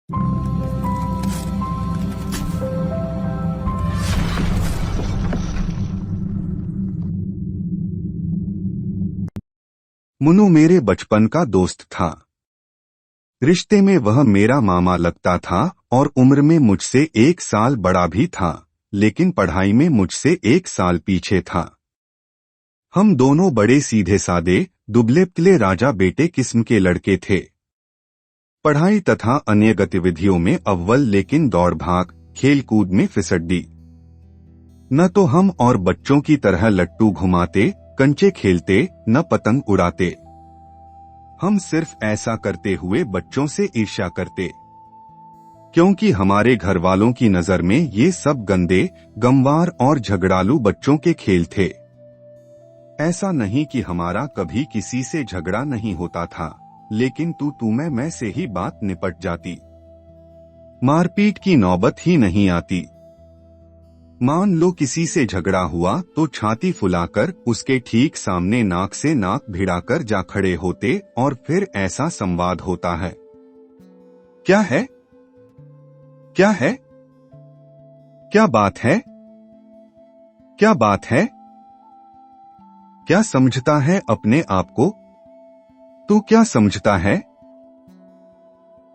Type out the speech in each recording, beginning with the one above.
मुन्नू मेरे बचपन का दोस्त था। रिश्ते में वह मेरा मामा लगता था और उम्र में मुझसे 1 साल बड़ा भी था, लेकिन पढ़ाई में मुझसे 1 साल पीछे था। हम दोनों बड़े सीधे सादे, दुबले पतले राजा बेटे किस्म के लड़के थे। पढ़ाई तथा अन्य गतिविधियों में अव्वल, लेकिन दौड़ भाग खेल कूद में फिसड्डी। न तो हम और बच्चों की तरह लट्टू घुमाते, कंचे खेलते, न पतंग उड़ाते। हम सिर्फ ऐसा करते हुए बच्चों से ईर्ष्या करते, क्योंकि हमारे घर वालों की नजर में ये सब गंदे, गमवार और झगड़ालू बच्चों के खेल थे। ऐसा नहीं कि हमारा कभी किसी से झगड़ा नहीं होता था, लेकिन तू मैं से ही बात निपट जाती। मारपीट की नौबत ही नहीं आती। मान लो किसी से झगड़ा हुआ तो छाती फुलाकर उसके ठीक सामने नाक से नाक भिड़ाकर जा खड़े होते और फिर ऐसा संवाद होता है, क्या है, क्या है, क्या बात है, क्या बात है, क्या समझता है अपने आप को, तू क्या समझता है,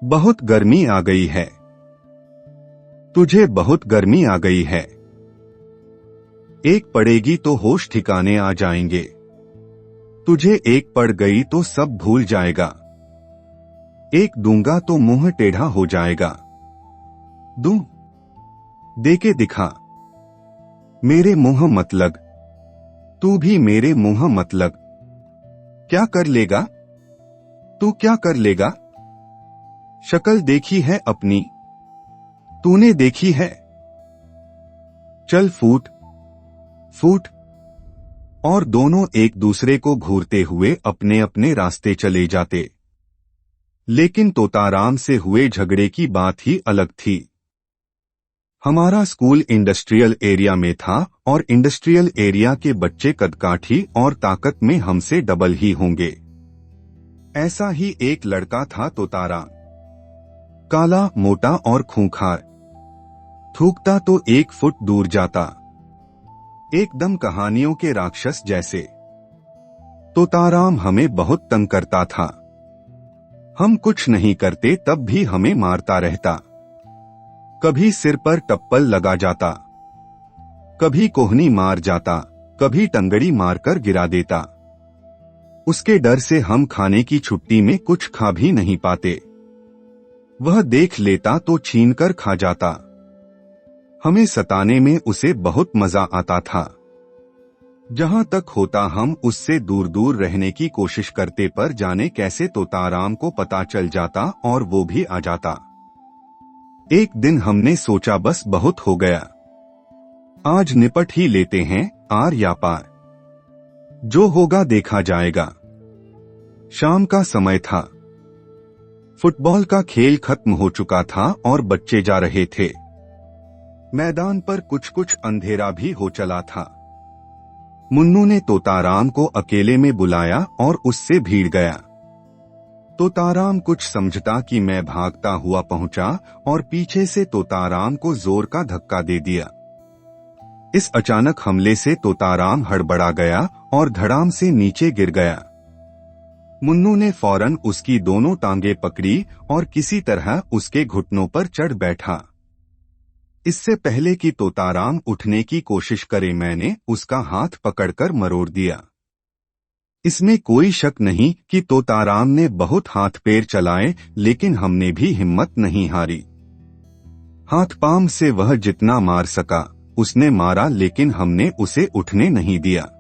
बहुत गर्मी आ गई है, तुझे बहुत गर्मी आ गई है, एक पड़ेगी तो होश ठिकाने आ जाएंगे, तुझे एक पड़ गई तो सब भूल जाएगा, एक दूंगा तो मुंह टेढ़ा हो जाएगा, दूं, देके दिखा, मेरे मुंह मत लग, तू भी मेरे मुंह मत लग, क्या कर लेगा, तू क्या कर लेगा, शक्ल देखी है अपनी, तूने देखी है, चल फूट फूट। और दोनों एक दूसरे को घूरते हुए अपने अपने रास्ते चले जाते। लेकिन तोताराम से हुए झगड़े की बात ही अलग थी। हमारा स्कूल इंडस्ट्रियल एरिया में था और इंडस्ट्रियल एरिया के बच्चे कदकाठी और ताकत में हमसे डबल ही होंगे। ऐसा ही एक लड़का था तोताराम, काला, मोटा और खूंखार। थूकता तो 1 फुट दूर जाता, एकदम कहानियों के राक्षस जैसे। तोताराम हमें बहुत तंग करता था। हम कुछ नहीं करते तब भी हमें मारता रहता। कभी सिर पर टप्पल लगा जाता, कभी कोहनी मार जाता, कभी टंगड़ी मारकर गिरा देता। उसके डर से हम खाने की छुट्टी में कुछ खा भी नहीं पाते। वह देख लेता तो छीनकर खा जाता। हमें सताने में उसे बहुत मजा आता था। जहां तक होता हम उससे दूर दूर रहने की कोशिश करते, पर जाने कैसे तोताराम को पता चल जाता और वो भी आ जाता। एक दिन हमने सोचा बस बहुत हो गया, आज निपट ही लेते हैं, आर या पार, जो होगा देखा जाएगा। शाम का समय था। फुटबॉल का खेल खत्म हो चुका था और बच्चे जा रहे थे। मैदान पर कुछ कुछ अंधेरा भी हो चला था। मुन्नू ने तोताराम को अकेले में बुलाया और उससे भीड़ गया। तोताराम कुछ समझता कि मैं भागता हुआ पहुंचा और पीछे से तोताराम को जोर का धक्का दे दिया। इस अचानक हमले से तोताराम हड़बड़ा गया और धड़ाम से नीचे गिर गया। मुन्नू ने फौरन उसकी दोनों टांगें पकड़ी और किसी तरह उसके घुटनों पर चढ़ बैठा। इससे पहले कि तोताराम उठने की कोशिश करे, मैंने उसका हाथ पकड़कर मरोड़ दिया। इसमें कोई शक नहीं कि तोताराम ने बहुत हाथ पैर चलाए, लेकिन हमने भी हिम्मत नहीं हारी। हाथ पाम से वह जितना मार सका उसने मारा, लेकिन हमने उसे उठने नहीं दिया।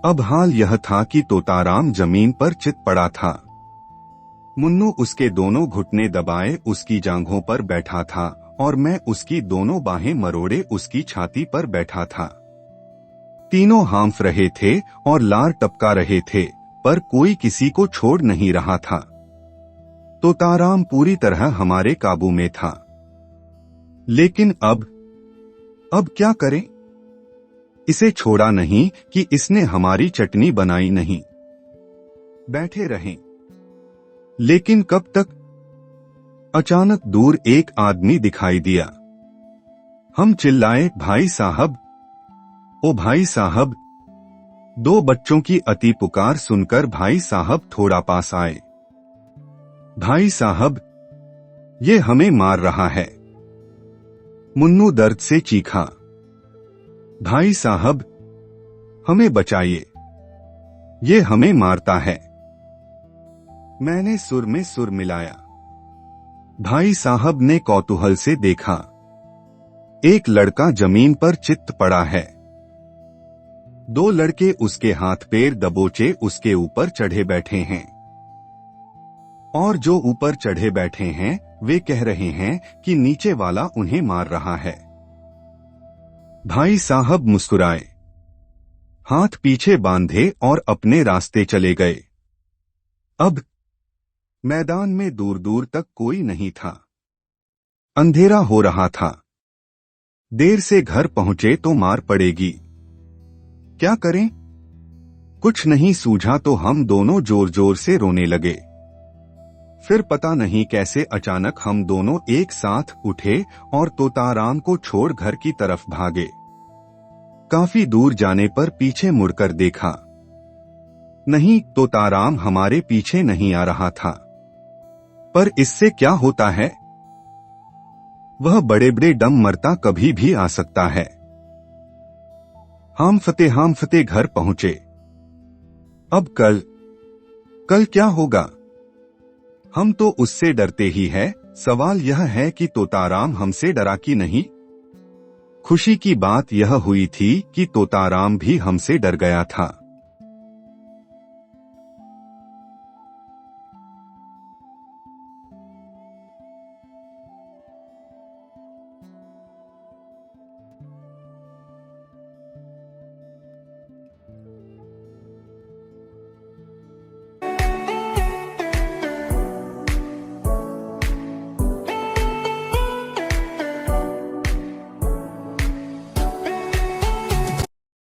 अब हाल यह था कि तोताराम जमीन पर चित पड़ा था। मुन्नू उसके दोनों घुटने दबाए उसकी जांघों पर बैठा था और मैं उसकी दोनों बाहें मरोड़े उसकी छाती पर बैठा था। तीनों हांफ रहे थे और लार टपका रहे थे, पर कोई किसी को छोड़ नहीं रहा था। तोताराम पूरी तरह हमारे काबू में था। लेकिन अब क्या करें? इसे छोड़ा नहीं कि इसने हमारी चटनी बनाई नहीं। बैठे रहें, लेकिन कब तक? अचानक दूर एक आदमी दिखाई दिया। हम चिल्लाए, भाई साहब, ओ भाई साहब। 2 बच्चों की अति पुकार सुनकर भाई साहब थोड़ा पास आए। भाई साहब, ये हमें मार रहा है, मुन्नू दर्द से चीखा। भाई साहब, हमें बचाइए, ये हमें मारता है। मैंने सुर में सुर मिलाया। भाई साहब ने कौतूहल से देखा। एक लड़का जमीन पर चित्त पड़ा है। 2 लड़के उसके हाथ पैर दबोचे उसके ऊपर चढ़े बैठे हैं, और जो ऊपर चढ़े बैठे हैं वे कह रहे हैं कि नीचे वाला उन्हें मार रहा है। भाई साहब मुस्कुराए, हाथ पीछे बांधे और अपने रास्ते चले गए। अब मैदान में दूर दूर तक कोई नहीं था। अंधेरा हो रहा था। देर से घर पहुंचे तो मार पड़ेगी। क्या करें? कुछ नहीं सूझा तो हम दोनों जोर जोर से रोने लगे। फिर पता नहीं कैसे अचानक हम दोनों एक साथ उठे और तोताराम को छोड़ घर की तरफ भागे। काफी दूर जाने पर पीछे मुड़कर देखा। नहीं, तोताराम हमारे पीछे नहीं आ रहा था। पर इससे क्या होता है? वह बड़े बड़े दम मरता कभी भी आ सकता है। हम फते घर पहुंचे। अब कल क्या होगा? हम तो उससे डरते ही है। सवाल यह है कि तोताराम हमसे डरा कि नहीं। खुशी की बात यह हुई थी कि तोताराम भी हमसे डर गया था।